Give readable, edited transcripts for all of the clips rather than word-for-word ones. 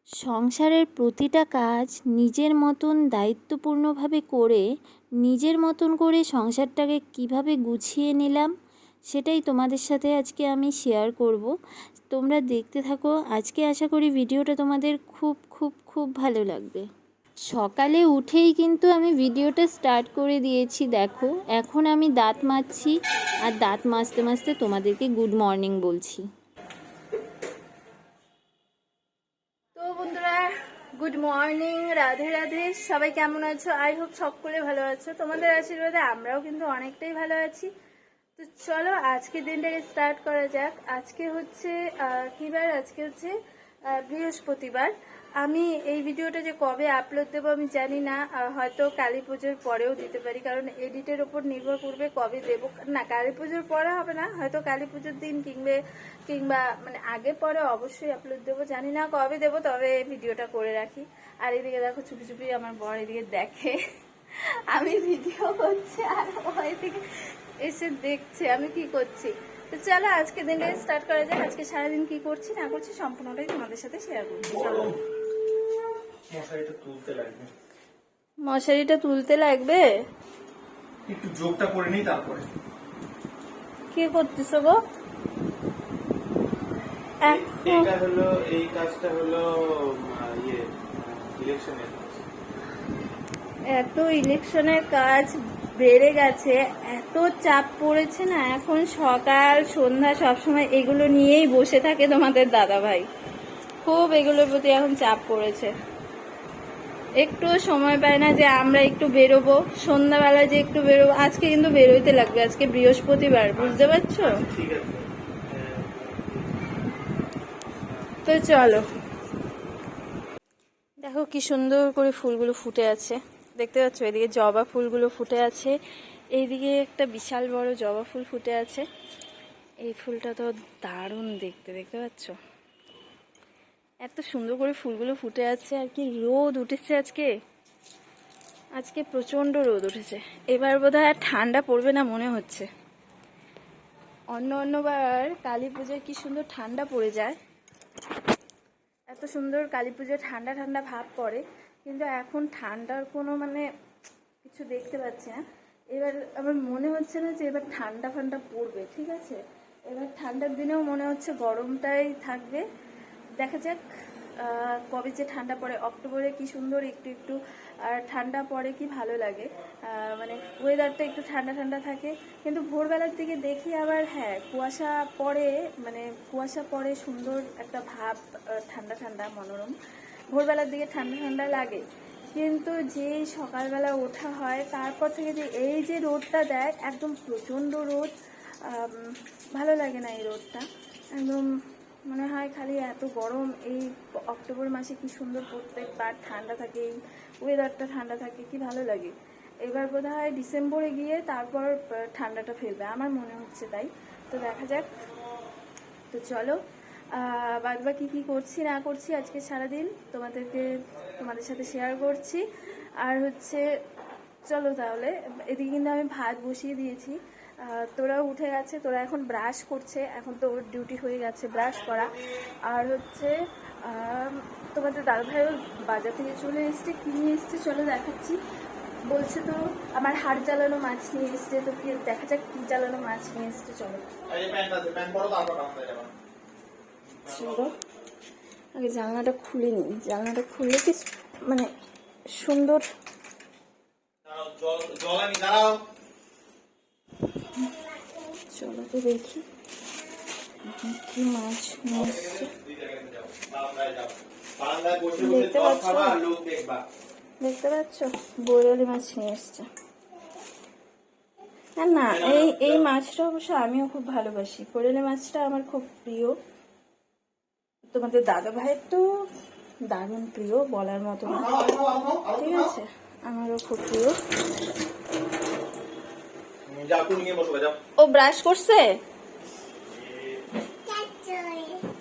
সংসারের প্রতিটা কাজ নিজের মতন দায়িত্বপূর্ণভাবে করে নিজের মতন করে সংসারটাকে কিভাবে গুছিয়ে নিলাম সেটাই তোমাদের সাথে আজকে আমি শেয়ার করব। তোমরা দেখতে থাকো। আজকে আশা করি ভিডিওটা তোমাদের খুব ভালো লাগবে। সকালে উঠেই কিন্তু আমি ভিডিওটা স্টার্ট করে দিয়েছি। দেখো, এখন আমি দাঁত মাজছি আর দাঁত মাজতে মাজতে তোমাদেরকে গুড মর্নিং বলছি। তো বন্ধুরা, গুড মর্নিং, রাধে রাধে। সবাই কেমন আছো? আই হোপ সকলে ভালো আছো। তোমাদের আশীর্বাদে আমরাও কিন্তু অনেকটাই ভালো আছি। তো চলো আজকে দিনটাকে স্টার্ট করা যাক। আজকে হচ্ছে কি বার? আজকে হচ্ছে বৃহস্পতিবার। আমি এই ভিডিওটা যে কবে আপলোড দেবো আমি জানি না, হয়তো কালী পুজোর পরেও দিতে পারি, কারণ এডিটের ওপর নির্ভর করবে কবে দেবো। না, কালী পুজোর পরে হবে না, হয়তো কালী পুজোর দিন কিংবা মানে আগে পরে অবশ্যই আপলোড দেবো। জানি না কবে দেবো, তবে ভিডিওটা করে রাখি। আর এদিকে দেখো, চুপি চুপি আমার বর এদিকে দেখে আমি ভিডিও করছি আর ও এদিকে এসে দেখছে আমি কি করছি। তো চলো আজকে দিনটা স্টার্ট করা যাক। আজকে সারাদিন কি করছি না করছি সম্পূর্ণটাই তোমাদের সাথে শেয়ার করছি। চলো। মশারিটা তুলতে লাগবে, একটু যোগটা করে নিই তারপরে। কি করতেছো গো? এটা হলো, এই কাজটা হলো ইলেকশনের। এত ইলেকশনের কাজ বেড়ে গেছে, এত চাপ পড়েছে না। এখন সকাল সন্ধ্যা সবসময় এগুলো নিয়েই বসে থাকে তোমাদের দাদা ভাই। খুব এগুলোর প্রতি এখন চাপ পড়েছে। একটু সময় পায় না যে আমরা একটু বেরোবো, সন্ধ্যাবেলা যে একটু বেরোবো। আজকে কিন্তু বেরোইতে লাগবে, আজকে বৃহস্পতিবার, বুঝতে পারছো? ঠিক আছে। তো চলো। দেখো কি সুন্দর করে ফুলগুলো ফুটে আছে, দেখতে পাচ্ছ? এদিকে জবা ফুলগুলো ফুটে আছে, এইদিকে একটা বিশাল বড় জবা ফুল ফুটে আছে। এই ফুলটা তো দারুণ দেখতে, দেখতে পাচ্ছ? এত সুন্দর করে ফুলগুলো ফুটে আছে। আর কি রোদ উঠেছে আজকে, আজকে প্রচন্ড রোদ উঠেছে। এবার বোধহয় আর ঠান্ডা পড়বে না মনে হচ্ছে। অন্যবার কালী পুজোয় কি সুন্দর ঠান্ডা পড়ে যায়, এত সুন্দর কালী পুজোয় ঠান্ডা ঠান্ডা ভাব পড়ে, কিন্তু এখন ঠান্ডার কোনো মানে কিছু দেখতে পাচ্ছি না। এবার আমার মনে হচ্ছে না যে এবার ঠান্ডা ফান্ডা পড়বে। ঠিক আছে, এবার ঠান্ডার দিনেও মনে হচ্ছে গরমটাই থাকবে। দেখা যাক কবে যে ঠান্ডা পড়ে। অক্টোবরে কি সুন্দর একটু একটু আর ঠান্ডা পড়ে, কি ভালো লাগে। মানে ওয়েদারটা একটু ঠান্ডা ঠান্ডা থাকে, কিন্তু ভোরবেলার দিকে দেখি আবার হ্যাঁ কুয়াশা পড়ে, মানে কুয়াশা পড়ে, সুন্দর একটা ভাব, ঠান্ডা ঠান্ডা মনোরম। ভোরবেলার দিকে ঠান্ডা ঠান্ডা লাগে, কিন্তু যেই সকালবেলা ওঠা হয় তারপর থেকে যে এই যে রোদটা দেয়, একদম প্রচণ্ড রোদ। ভালো লাগে না এই রোদটা, একদম মনে হয় খালি এত গরম। এই অক্টোবর মাসে কি সুন্দর প্রত্যেকবার ঠান্ডা থাকে, এই ওয়েদারটা ঠান্ডা থাকে, কি ভালো লাগে। এবার বোধহয় ডিসেম্বরে গিয়ে তারপর ঠান্ডাটা ফেলবে, আমার মনে হচ্ছে তাই। তো দেখা যাক। তো চলো বাদ বাকি কি করছি না করছি আজকে সারাদিন তোমাদের সাথে শেয়ার করছি। আর হচ্ছে চলো তাহলে। এদিকে কিন্তু আমি ভাত বসিয়ে দিয়েছি, তোরাও উঠে গেছে, তোরা এখন ব্রাশ করছে, এখন তো ওর ডিউটি হয়ে গেছে ব্রাশ করা। আর হচ্ছে তোমাদের দাদাভাইও বাজার থেকে চলে এসছে, কি নিয়ে এসছে চলো দেখাচ্ছি। বলছে তো আমার হাড় জ্বালানো মাছ নিয়ে এসছে, তো কি দেখা যাক কি জ্বালানো মাছ নিয়ে এসছে। চলো চলো আগে জানলাটা খুলে নিই, জানলাটা খুললে কি মানে সুন্দর। চলো তো দেখি কি মাছ নিয়ে এসছে। দেখতে পাচ্ছ বৈরালি মাছ নিয়ে এসছে। না এই মাছটা অবশ্য আমিও খুব ভালোবাসি, বৈরালি মাছটা আমার খুব প্রিয়। তোমাদের দাদা ভাইয়ের তো দারুণ প্রিয়, বলার মতো না। ঠিক আছে, আমারও খুব প্রিয়। ও ব্রাশ করছে?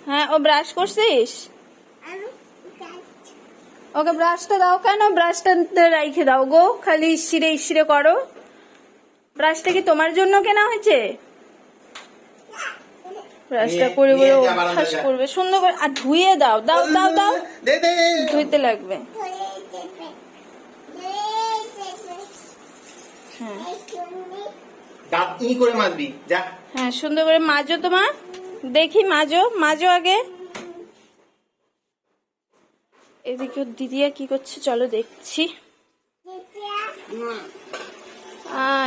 হ্যাঁ, ও ব্রাশ করছিস? ওকে ব্রাশটা দাও। কেন ব্রাশটা রেখে দাও গো, খালি ইসিরে ইসিরে করো। ব্রাশটা কি তোমার জন্য কেনা হয়েছে? ব্রাশটা করে বলে অভ্যাস করবে সুন্দর করে। আর ধুয়ে দাও, দাও দাও দাও, ধুইতে লাগবে। হ্যাঁ দাঁত ই করে মাজবি যা। হ্যাঁ, সুন্দর করে মাজো তো মা, দেখি মাজো, মাজো আগে। এদিকে দিদিয়া কি করছে চলো দেখছি।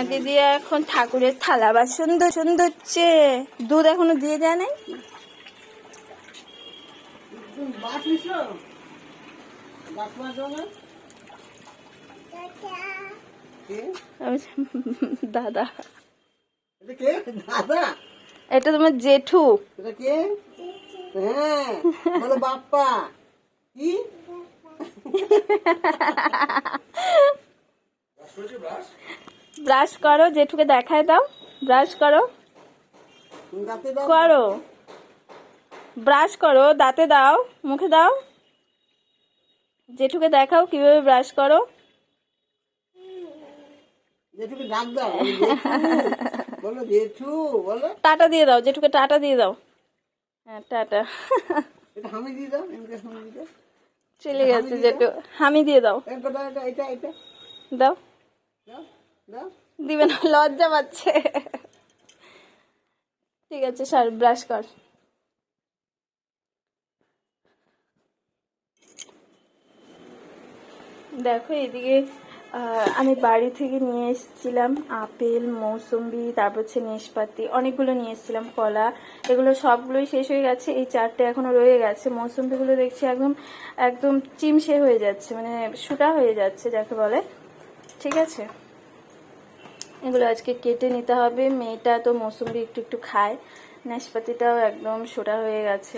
দিদিয়া এখন ঠাকুরের থালা বাসন ধুচ্ছে। দুধ এখনো দিয়ে যায় নাই। দাদা, দাদা এটা তোমার জেঠু। এটা কে? হ্যাঁ বলো বাপ্পা। কি ব্রাশ করো, জেঠুকে দেখায় দাও। ব্রাশ করো, দাঁতে দাও। করো, ব্রাশ করো, দাঁতে দাও, মুখে দাও। জেঠুকে দেখাও কিভাবে ব্রাশ করো। জেঠুকে ডাক দাও, বলো জেঠু, বলো জেঠু, বলো। টাটা দিয়ে দাও, জেঠুকে টাটা দিয়ে দাও। হ্যাঁ টাটা। এটা হামি দিয়ে দাও, এমনি হামি দিয়ে দাও। চলে গেছে জেঠু, হামি দিয়ে দাও। এটা এটা এটা এটা দাও, দাও দাও। দিবে না, লজ্জা পাচ্ছে। ঠিক আছে স্যার, ব্রাশ কর। দেখো এদিকে আমি বাড়ি থেকে নিয়ে এসেছিলাম আপেল, মৌসুম্বি, তারপর হচ্ছে নেশপাতি, অনেকগুলো নিয়ে এসেছিলাম, কলা। এগুলো সবগুলোই শেষ হয়ে গেছে, এই 4টে এখনো রয়ে গেছে। মৌসুম্বিগুলো দেখছি একদম একদম চিমসে হয়ে যাচ্ছে, মানে শুটা হয়ে যাচ্ছে যাকে বলে। ঠিক আছে, এগুলো আজকে কেটে নিতে হবে। মেয়েটা তো মৌসুম্বি একটু একটু খায়, নাশপাতিটাও একদম সোটা হয়ে গেছে,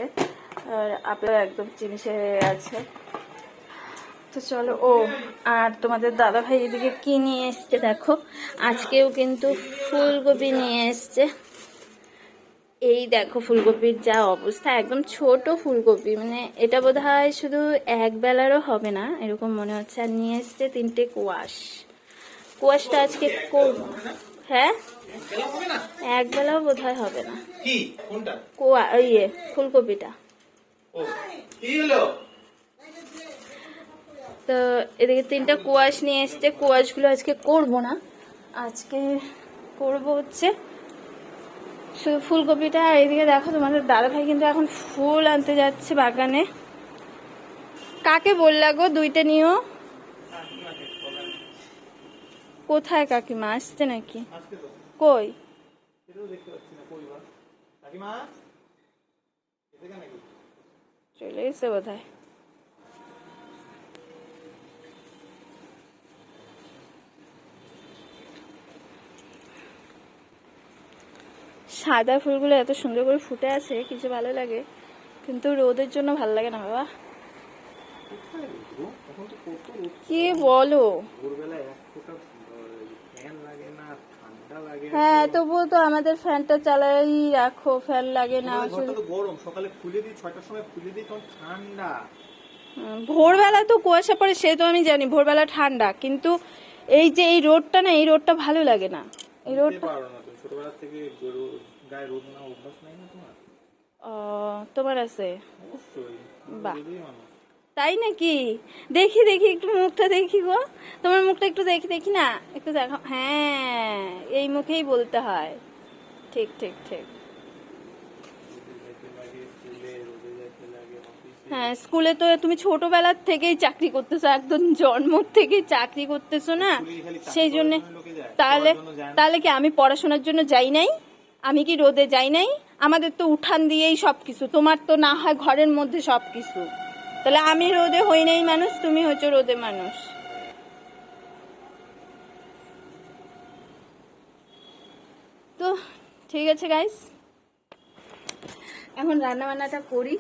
আর আপেলও একদম চিমসে হয়ে গেছে। তো চলো। ও আর তোমাদের দাদা ভাই এদিকে কি নিয়ে এসছে দেখো, আজকেও কিন্তু ফুলকপি নিয়ে এসছে। এই দেখো ফুলকপির যা অবস্থা, একদম ছোট ফুলকপি, মানে এটা বোধহয় শুধু এক বেলারও হবে না এরকম মনে হচ্ছে। আর নিয়ে এসছে 3টে কোয়াশ। কোয়াশটা আজকে করবো। হ্যাঁ, এক বেলাও বোধহয় হবে না। কি কোনটা? ইয়ে ফুলকপিটা। ও কি হলো? তো এদিকে 3টা কোয়াশ নিয়ে এসছে। কোয়াশগুলো আজকে করব না, আজকে করব হচ্ছে শুধু ফুলকপিটা। আর এদিকে দেখো তোমাদের দাদা ভাই কিন্তু এখন ফুল আনতে যাচ্ছে বাগানে। কাকে বললা গো 2টে নিও? কোথায় কাকিমা, আসছে নাকি? কই? চলে এসে বোধহয়। সাদা ফুলগুলো এত সুন্দর করে ফুটে আছে, কিছু ভালো লাগে, কিন্তু রোদের জন্য ভালো লাগে না বাবা। কি বলো? হ্যাঁ তবুও তো আমাদের ফ্যানটা চালাই রাখো, ফ্যান লাগে না। গরম, সকালে খুলে দিই, 6টার সময় খুলে দিই, তখন ঠান্ডা। ভোরবেলা তো কুয়াশা পড়ে, সে তো আমি জানি ভোরবেলা ঠান্ডা, কিন্তু এই যে এই রোদটা না, এই রোদটা ভালো লাগে না। এই রোদটা ছোটবেলা থেকে গায়ে রোদ না অভ্যাস নাই না তোমার? তোমার আছে? অবশ্যই। বাহ, তাই নাকি? দেখি দেখি একটু মুখটা দেখি গো, তোমার মুখটা একটু দেখি দেখি না, একটু দেখো। হ্যাঁ, এই মুখেই বলতে হয়। ঠিক ঠিক ঠিক। হ্যাঁ, স্কুলে তো তুমি ছোটবেলার থেকেই চাকরি করতেছো, একদম জন্ম থেকেই চাকরি করতেছো না, সেই জন্য। তাহলে তাহলে কি আমি পড়াশোনার জন্য যাই নাই? আমি কি রোদে যাই নাই? আমাদের তো উঠান দিয়েই সবকিছু, তোমার তো না হয় ঘরের মধ্যে সবকিছু। তাহলে আমি রোদে হই নাই মানুষ, তুমি হচ্ছ রোদে মানুষ। তো ঠিক আছে গাইস, এখন রান্না বান্নাটা করি।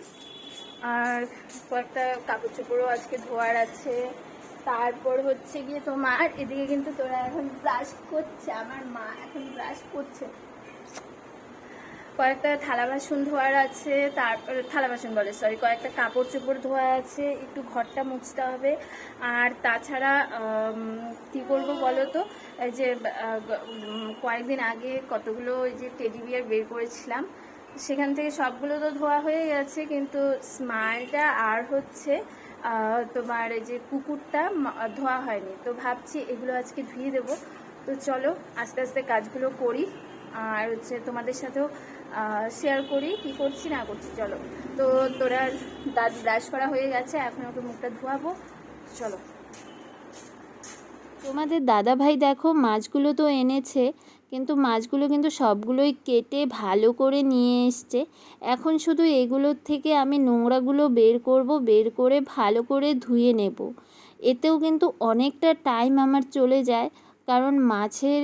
আর কয়েকটা কাপড় চোপড়ও আজকে ধোয়ার আছে। তারপর হচ্ছে গিয়ে তোমার এদিকে কিন্তু তোরা এখন ব্রাশ করছে, আমার মা এখন ব্রাশ করছে। কয়েকটা থালা বাসন ধোয়ার আছে, তারপর থালা বাসন বলে সরি, কয়েকটা কাপড় চোপড় ধোয়া আছে, একটু ঘরটা মুছতে হবে। আর তাছাড়া কী করবো বলো তো, এই যে কয়েকদিন আগে কতগুলো ওই যে টেডি বিয়ার বের করেছিলাম, সেখান থেকে সবগুলো তো ধোয়া হয়ে গেছে, কিন্তু স্মাইলটা আর হচ্ছে তোমার এই যে কুকুরটা ধোয়া হয়নি, তো ভাবছি এগুলো আজকে ধুয়ে দেবো। তো চলো আস্তে আস্তে কাজগুলো করি, আর হচ্ছে তোমাদের সাথেও শেয়ার করি কি করছি না করছি। চলো, তো তোরা দাঁত ব্রাশ করা হয়ে গেছে, এখন ওকে মুখটা ধোয়াবো, চলো। তোমাদের দাদা ভাই দেখো মাছগুলো তো এনেছে, কিন্তু মাছগুলো কিন্তু সবগুলোই কেটে ভালো করে নিয়ে এসছে। এখন শুধু এগুলোর থেকে আমি নোংরাগুলো বের করব, বের করে ভালো করে ধুয়ে নেব। এতেও কিন্তু অনেকটা টাইম আমার চলে যায়, কারণ মাছের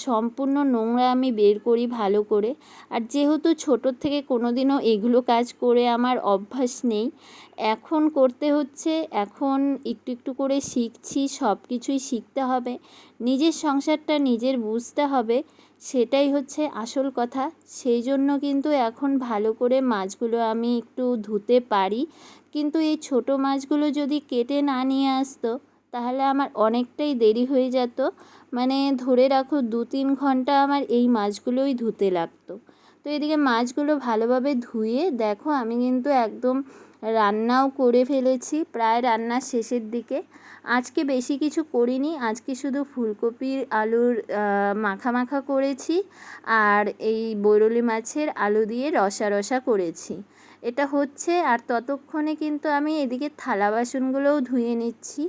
সম্পূর্ণ নোংরা আমি বের করি ভালো করে। আর যেহেতু ছোটোর থেকে কোনো দিনও এগুলো কাজ করে আমার অভ্যাস নেই, এখন করতে হচ্ছে, এখন একটু একটু করে শিখছি, সব কিছুই শিখতে হবে, নিজের সংসারটা নিজের বুঝতে হবে, সেটাই হচ্ছে আসল কথা। সেই জন্য কিন্তু এখন ভালো করে মাছগুলো আমি একটু ধুতে পারি। কিন্তু এই ছোট মাছগুলো যদি কেটে না নিয়ে আসতো তাহলে আমার অনেকটাই দেরি হয়ে যেত, মানে ধরে রাখো 2-3 ঘন্টা আমার এই মাছগুলোই ধুতে লাগতো। তো এদিকে মাছগুলো ভালোভাবে ধুয়ে দেখো আমি কিন্তু একদম রান্নাও করে ফেলেছি, প্রায় রান্নার শেষের দিকে। আজকে বেশি কিছু করিনি, আজকে শুধু ফুলকপির আলুর মাখা মাখা করেছি, আর এই বৈরলি মাছের আলু দিয়ে রসা রসা করেছি। এটা হচ্ছে, আর ততক্ষণে কিন্তু আমি এদিকে থালা বাসনগুলোও ধুয়ে নিচ্ছি,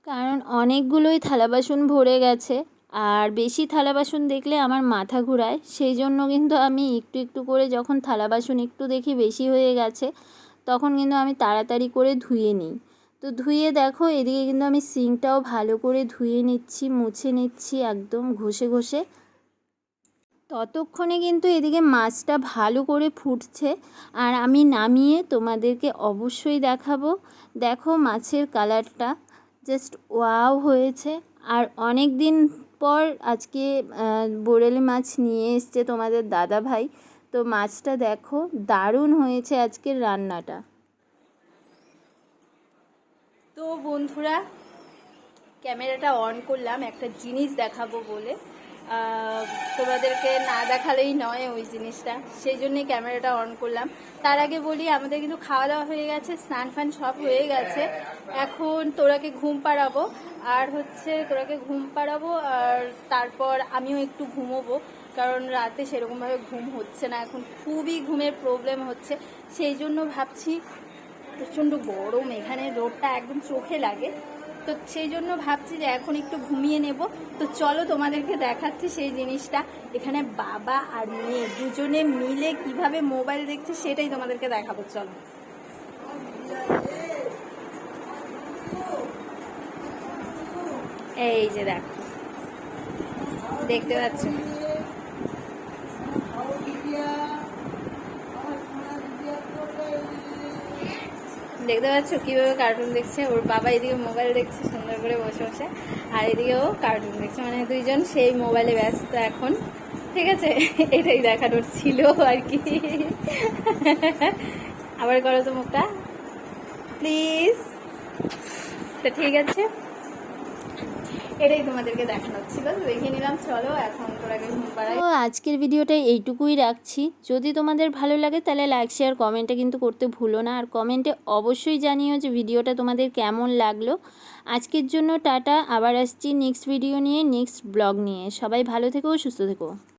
কারণ অনেকগুলোই থালা বাসন ভরে গেছে। আর বেশি থালা বাসন দেখলে আমার মাথা ঘোরায়, সেই জন্য কিন্তু আমি একটু একটু করে যখন থালা বাসন একটু দেখি বেশি হয়ে গেছে তখন কিন্তু আমি তাড়াতাড়ি করে ধুয়ে নিই। তো ধুয়ে দেখো এদিকে কিন্তু আমি সিঙ্কটাও ভালো করে ধুয়ে নিচ্ছি, মুছে নিচ্ছি একদম ঘষে ঘষে। ততক্ষণে কিন্তু এদিকে মাছটা ভালো করে ফুটছে, আর আমি নামিয়ে তোমাদেরকে অবশ্যই দেখাবো। দেখো মাছের কালারটা জাস্ট ওয়াও হয়েছে। আর অনেক দিন পর আজকে বরেলি মাছ নিয়ে এসছে তোমাদের দাদা ভাই, তো মাছটা দেখো দারুণ হয়েছে আজকের রান্নাটা। তো বন্ধুরা, ক্যামেরাটা অন করলাম একটা জিনিস দেখাবো বলে, তোমাদেরকে না দেখালেই নয় ওই জিনিসটা, সেই জন্যই ক্যামেরাটা অন করলাম। তার আগে বলি, আমাদের কিন্তু খাওয়া দাওয়া হয়ে গেছে, স্নান ফান সব হয়ে গেছে। এখন তোরাকে ঘুম পাড়াবো, আর হচ্ছে তোরাকে ঘুম পাড়াবো, আর তারপর আমিও একটু ঘুমোবো, কারণ রাতে সেরকমভাবে ঘুম হচ্ছে না, এখন খুবই ঘুমের প্রবলেম হচ্ছে। সেই জন্য ভাবছি, প্রচণ্ড গরম এখানে, রোদটা একদম চোখে লাগে, তো সেই জন্য ভাবছি যে এখন একটু ঘুমিয়ে নেব। তো চলো তোমাদেরকে দেখাচ্ছি সেই জিনিসটা। এখানে বাবা আর মেয়ে দুজনে মিলে কিভাবে মোবাইল দেখছে সেটাই তোমাদেরকে দেখাবো, চলো। এই যে দেখো, দেখতে পাচ্ছ, দেখতে পাচ্ছ কিভাবে কার্টুন দেখছে। ওর বাবা এদিকে মোবাইল দেখছে সুন্দর করে বসে বসে, আর এদিকেও কার্টুন দেখছে, মানে দুইজন সেই মোবাইলে ব্যস্ত এখন। ঠিক আছে, এটাই দেখানোর ছিল আর কি। আবার করো তো মুখটা প্লিজ। তো ঠিক আছে, এটাই তোমাদেরকে দেখানোর ছিল, তো দেখে নিলাম। চলো এখন তোরাকে ঘুম পাড়াই। তো আজকের ভিডিওটা এইটুকুই রাখছি। যদি তোমাদের ভালো লাগে তাহলে লাইক শেয়ার কমেন্টটা কিন্তু করতে ভুলো না, আর কমেন্টে অবশ্যই জানিও যে ভিডিওটা তোমাদের কেমন লাগলো। আজকের জন্য টাটা, আবার আসছি নেক্সট ভিডিও নিয়ে, নেক্সট ব্লগ নিয়ে। সবাই ভালো থেকো, সুস্থ থেকো।